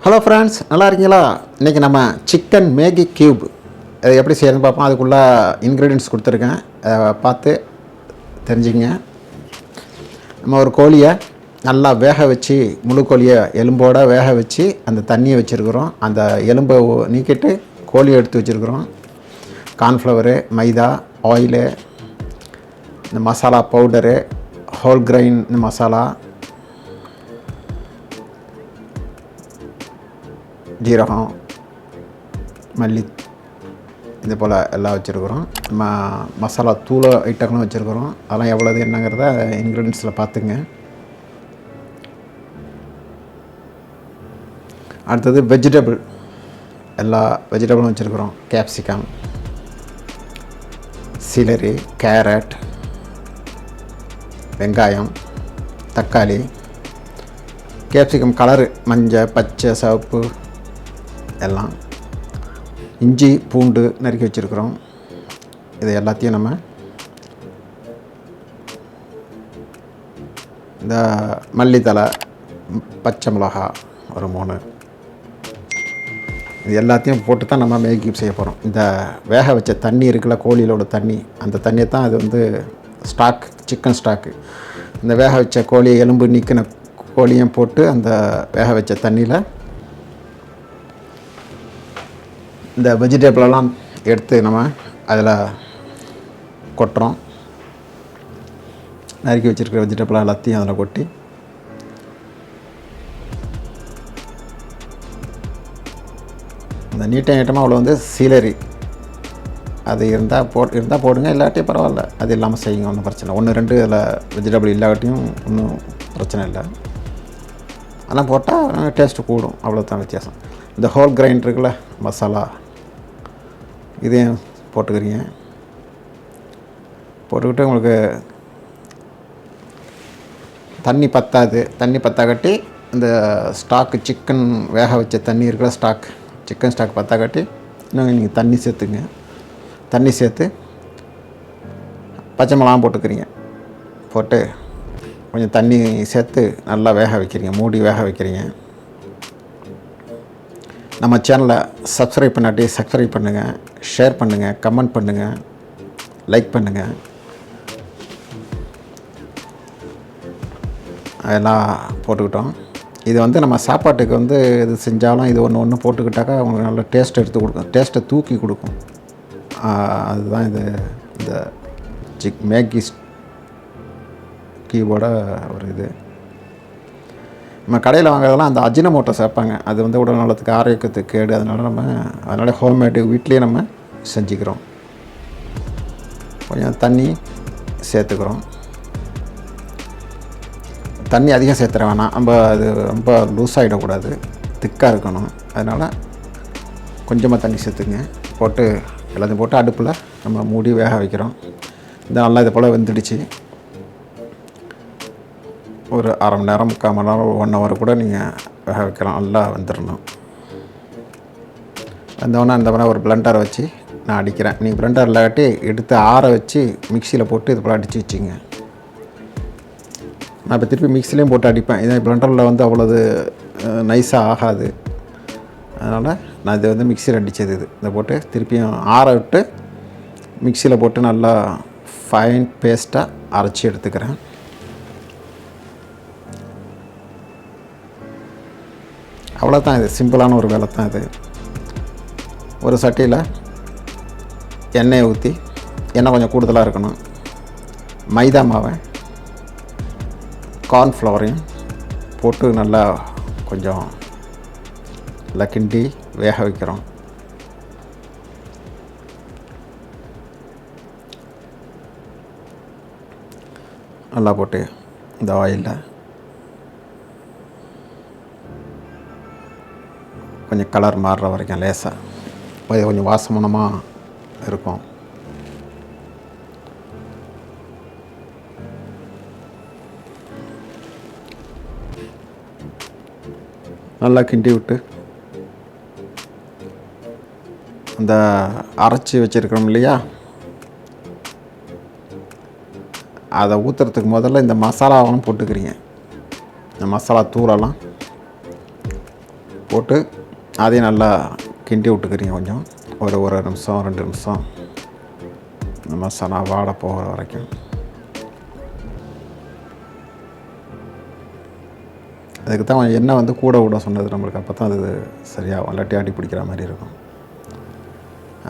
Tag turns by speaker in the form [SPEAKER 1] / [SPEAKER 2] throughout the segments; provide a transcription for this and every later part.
[SPEAKER 1] Hello friends, நல்லா இருக்கீங்களா? இன்றைக்கி நம்ம சிக்கன் மேகி க்யூப் அதை எப்படி செய்யணும்னு பார்ப்போம். அதுக்குள்ளே இன்க்ரீடியன்ட்ஸ் கொடுத்துருக்கேன், அதை பார்த்து தெரிஞ்சுங்க. நம்ம ஒரு கோழியை நல்லா வேக வச்சு, முழு கோழியை எலும்போடு வேக வச்சு அந்த தண்ணியை வச்சுருக்குறோம். அந்த எலும்பை நீக்கிட்டு கோழியை எடுத்து வச்சுருக்குறோம். கார்ன்ஃப்ளவரு, மைதா, ஆயிலு, இந்த மசாலா பவுடரு, ஹோல் கிரைன் இந்த மசாலா, ஜீரகம், மல்லி, இது போல் எல்லாம் வச்சுருக்குறோம். மசாலா தூள் ஐட்டங்களும் வச்சுருக்குறோம். அதெல்லாம் எவ்வளோது என்னங்கிறத இன்க்ரீடியன்ஸில் பார்த்துங்க. அடுத்தது வெஜிடபிள், எல்லா வெஜிடபிளும் வச்சுருக்குறோம். கேப்சிகம், சிலரி, கேரட், வெங்காயம், தக்காளி, கேப்சிகம் கலரு மஞ்சள், பச்சை, சிவப்பு எல்லாம், இஞ்சி, பூண்டு நறுக்கி வச்சுருக்குறோம். இது எல்லாத்தையும் நம்ம இந்த மல்லித்தலை, பச்சை மிளகா ஒரு 3, இது எல்லாத்தையும் போட்டு தான் நம்ம மேகி செய்ய போகிறோம். இந்த வேக வச்ச தண்ணி இருக்குல்ல, கோழியிலோட தண்ணி, அந்த தண்ணியை தான் அது வந்து ஸ்டாக், சிக்கன் ஸ்டாக்கு. இந்த வேக வச்ச கோழி எலும்பு நீக்கின கோழியும் போட்டு அந்த வேக வச்ச தண்ணியில் இந்த வெஜிடபிளெல்லாம் எடுத்து நம்ம அதில் கொட்டுறோம். நறுக்கி வச்சுருக்கிற வெஜிடபிள் எல்லாத்தையும் அதில் கொட்டி அந்த நீட்டமாக அவ்வளோ வந்து சீலரி அது இருந்தால் போடுங்க, இல்லாட்டி பரவாயில்ல, அது இல்லாமல் செய்யுங்க, ஒன்றும் பிரச்சனை இல்லை. 1-2 அதில் வெஜிடபிள் இல்லாட்டியும் ஒன்றும் பிரச்சனை இல்லை. அதெல்லாம் போட்டால் டேஸ்ட்டு கூடும், அவ்வளோதான் வித்தியாசம். இந்த ஹோல் கிரைன் இருக்குல்ல மசாலா, இதையும் போட்டுக்கிறீங்க. போட்டுக்கிட்டு உங்களுக்கு தண்ணி பத்தாக்கட்டி இந்த ஸ்டாக்கு, சிக்கன் வேக வச்ச தண்ணி இருக்கிற ஸ்டாக், சிக்கன் ஸ்டாக் பத்தாக்கட்டி இன்னும் நீங்கள் தண்ணி சேர்த்துங்க. தண்ணி சேர்த்து பச்சை மிளகாய் போட்டுக்கிறீங்க. போட்டு கொஞ்சம் தண்ணி சேர்த்து நல்லா வேக வைக்கிறீங்க, மூடி வேக வைக்கிறீங்க. நம்ம சேனலை சப்ஸ்கிரைப் பண்ணாட்டி சப்ஸ்கிரைப் பண்ணுங்கள், ஷேர் பண்ணுங்கள், கமெண்ட் பண்ணுங்கள், லைக் பண்ணுங்கள். அதெல்லாம் போட்டுக்கிட்டோம். இது வந்து நம்ம சாப்பாட்டுக்கு வந்து இது செஞ்சாலும் இது ஒன்று போட்டுக்கிட்டாக்கா அவங்களுக்கு நல்ல டேஸ்ட் எடுத்து கொடுக்கும், டேஸ்ட்டை தூக்கி கொடுக்கும். அதுதான் இது இந்த மேகி கீபோட ஒரு இது. நம்ம கடையில் வாங்குறதெல்லாம் அந்த அஜினமோட்டோ சேர்ப்பாங்க, அது வந்து உடல் நலத்துக்கு, ஆரோக்கியத்துக்கு கேடு. அதனால் ஹோம்மேடு வீட்லேயே நம்ம செஞ்சுக்கிறோம். கொஞ்சம் தண்ணி சேர்த்துக்கிறோம். தண்ணி அதிகம் சேர்த்துற வேணாம், அது ரொம்ப லூஸ் ஆகிடக்கூடாது, திக்காக இருக்கணும். அதனால் கொஞ்சமாக தண்ணி சேர்த்துங்க. போட்டு எல்லாத்தையும் போட்டு அடுப்பில் நம்ம மூடி வேக வைக்கிறோம். இந்த நல்லா இது போல் வெந்துடுச்சு. ஒரு 1/2 மணி நேரம், 3/4 மணி நேரம், 1 hour கூட நீங்கள் வேக வைக்கலாம். நல்லா வந்துடணும். வந்தோடனே அந்த மாதிரி ஒரு பிளெண்டரை வச்சு நான் அடிக்கிறேன். நீங்கள் பிளெண்டர் இல்லாட்டி எடுத்து ஆற வச்சு மிக்சியில் போட்டு இது போல் அடித்து வச்சிங்க. நான் இப்போ திருப்பி மிக்சிலையும் போட்டு அடிப்பேன். இதே பிளெண்டரில் வந்து அவ்வளோது நைஸாக ஆகாது. அதனால் நான் இது வந்து மிக்சியில் அடித்தது. இதை போட்டு திருப்பியும் ஆற விட்டு மிக்சியில் போட்டு நல்லா ஃபைன் பேஸ்ட்டாக அரைச்சி எடுத்துக்கிறேன். அவ்வளோதான், இது சிம்பிளான ஒரு வேலை தான் இது. ஒரு சட்டியில் எண்ணெயை ஊற்றி, எண்ணெய் கொஞ்சம் கூடுதலாக இருக்கணும், மைதா மாவை, கார்ன்ஃப்ளவரையும் போட்டு நல்லா கொஞ்சம் நல்லா கிண்டி வேக வைக்கிறோம். நல்லா போட்டு இந்த ஆயிலில் கொஞ்சம் கலர் மாறுற வரைக்கும் லேசாக, அது கொஞ்சம் வாசமானமாக இருக்கும். நல்லா கிண்டி விட்டு அந்த அரைச்சி வச்சுருக்கிறோம் இல்லையா, அதை ஊற்றுறதுக்கு முதல்ல இந்த மசாலாவெல்லாம் போட்டுக்கிறீங்க. இந்த மசாலா தூளெல்லாம் போட்டு அதையும் நல்லா கிண்டி விட்டுக்கிறீங்க கொஞ்சம். ஒரு நிமிஷம் 2 நிமிஷம் இந்த மசாலா வாட போகிற வரைக்கும். அதுக்கு தான் கொஞ்சம் எண்ணெய் வந்து கூட விட சொன்னது நம்மளுக்கு. அப்போ தான் அது சரியாகும், இல்லாட்டி அடி பிடிக்கிற மாதிரி இருக்கும்.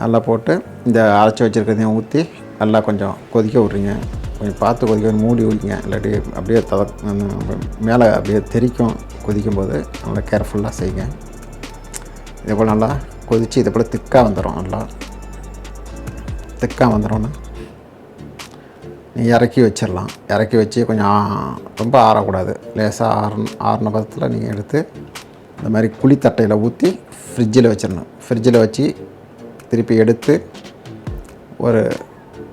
[SPEAKER 1] நல்லா போட்டு இந்த அரைச்சி வச்சுருக்கிறதையும் ஊற்றி நல்லா கொஞ்சம் கொதிக்க விட்றீங்க. கொஞ்சம் பார்த்து கொதிக்க மூடி வைங்க, இல்லாட்டி அப்படியே மேலே அப்படியே தெறிக்கும். கொதிக்கும்போது நல்லா கேர்ஃபுல்லாக செய்யுங்க. இதே போல் நல்லா கொதித்து இதே போல் திக்காக வந்துடும். நல்லா திக்காக வந்துடும்னா நீங்கள் இறக்கி வச்சிடலாம். இறக்கி வச்சு கொஞ்சம் ரொம்ப ஆறக்கூடாது, லேசாக ஆறின பதத்தில் நீங்கள் எடுத்து இந்த மாதிரி குழித்தட்டையில் ஊற்றி ஃப்ரிட்ஜில் வச்சிடணும். ஃப்ரிட்ஜில் வச்சு திருப்பி எடுத்து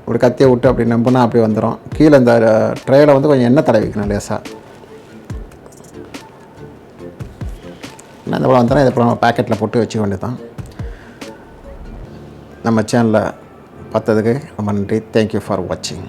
[SPEAKER 1] ஒரு கத்தியை விட்டு அப்படி நம்பினா அப்படி வந்துடும். கீழே இந்த ட்ரேயில் வந்து கொஞ்சம் எண்ணெய் தடவிக்கணும் லேசாக. இந்த போல் வந்துடும். இதை போல் நம்ம பேக்கெட்டில் போட்டு வச்சுக்க வேண்டியது தான். நம்ம சேனலில் பார்த்ததுக்கு ரொம்ப நன்றி. தேங்க்யூ ஃபார் வாட்சிங்.